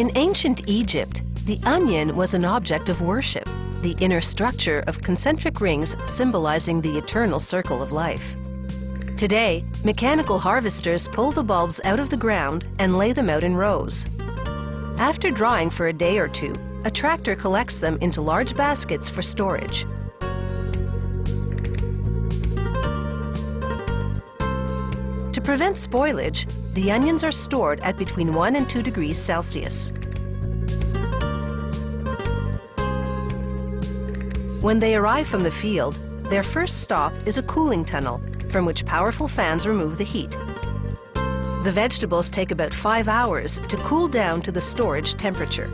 In ancient Egypt, the onion was an object of worship, the inner structure of concentric rings symbolizing the eternal circle of life. Today, mechanical harvesters pull the bulbs out of the ground and lay them out in rows. After drying for a day or two, a tractor collects them into large baskets for storage. To prevent spoilage, the onions are stored at between 1 and 2 degrees Celsius. When they arrive from the field, their first stop is a cooling tunnel, from which powerful fans remove the heat. The vegetables take about 5 hours to cool down to the storage temperature.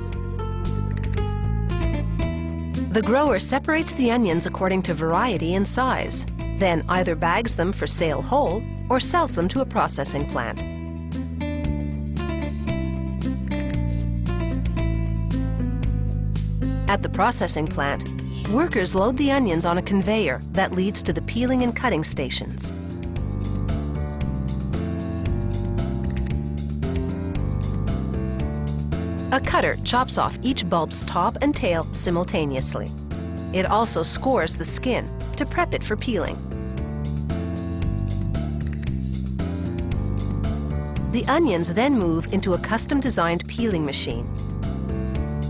The grower separates the onions according to variety and size, then either bags them for sale whole or sells them to a processing plant. At the processing plant, workers load the onions on a conveyor that leads to the peeling and cutting stations. A cutter chops off each bulb's top and tail simultaneously. It also scores the skin to prep it for peeling. The onions then move into a custom-designed peeling machine.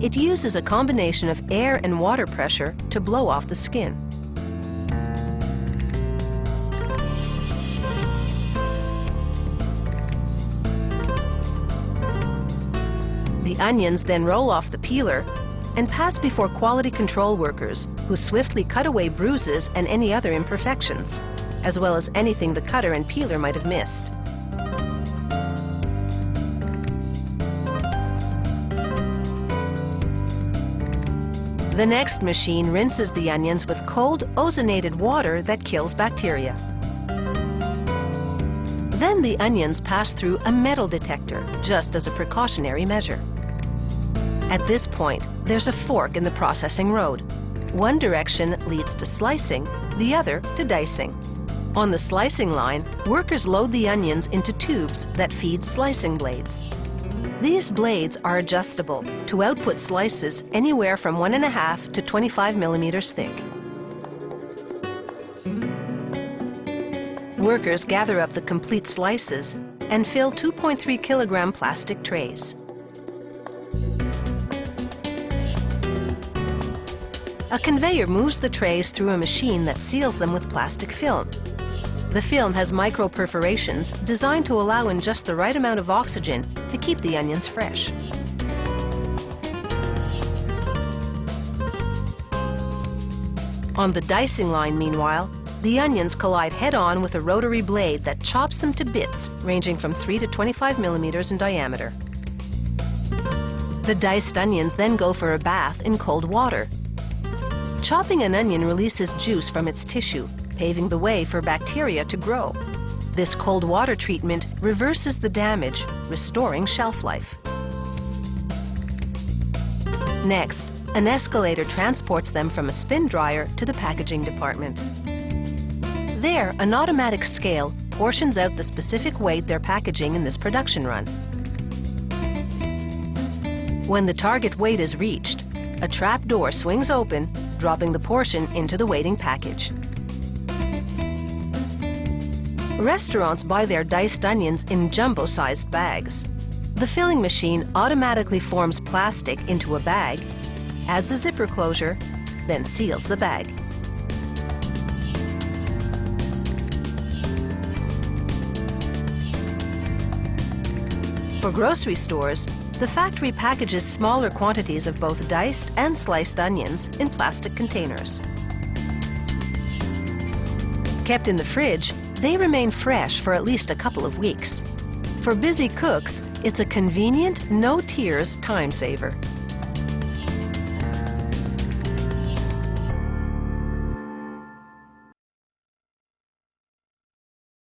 It uses a combination of air and water pressure to blow off the skin. The onions then roll off the peeler and pass before quality control workers who swiftly cut away bruises and any other imperfections, as well as anything the cutter and peeler might have missed. The next machine rinses the onions with cold, ozonated water that kills bacteria. Then the onions pass through a metal detector, just as a precautionary measure. At this point, there's a fork in the processing road. One direction leads to slicing, the other to dicing. On the slicing line, workers load the onions into tubes that feed slicing blades. These blades are adjustable to output slices anywhere from 1.5 to 25 millimeters thick. Workers gather up the complete slices and fill 2.3 kilogram plastic trays. A conveyor moves the trays through a machine that seals them with plastic film. The film has micro perforations designed to allow in just the right amount of oxygen to keep the onions fresh. On the dicing line, meanwhile, the onions collide head-on with a rotary blade that chops them to bits ranging from 3 to 25 millimeters in diameter. The diced onions then go for a bath in cold water. Chopping an onion releases juice from its tissue, paving the way for bacteria to grow. This cold water treatment reverses the damage, restoring shelf life. Next, an escalator transports them from a spin dryer to the packaging department. There, an automatic scale portions out the specific weight they're packaging in this production run. When the target weight is reached, a trap door swings open, dropping the portion into the waiting package. Restaurants buy their diced onions in jumbo-sized bags. The filling machine automatically forms plastic into a bag, adds a zipper closure, then seals the bag. For grocery stores, the factory packages smaller quantities of both diced and sliced onions in plastic containers. Kept in the fridge, they remain fresh for at least a couple of weeks. For busy cooks, it's a convenient, no-tears time saver.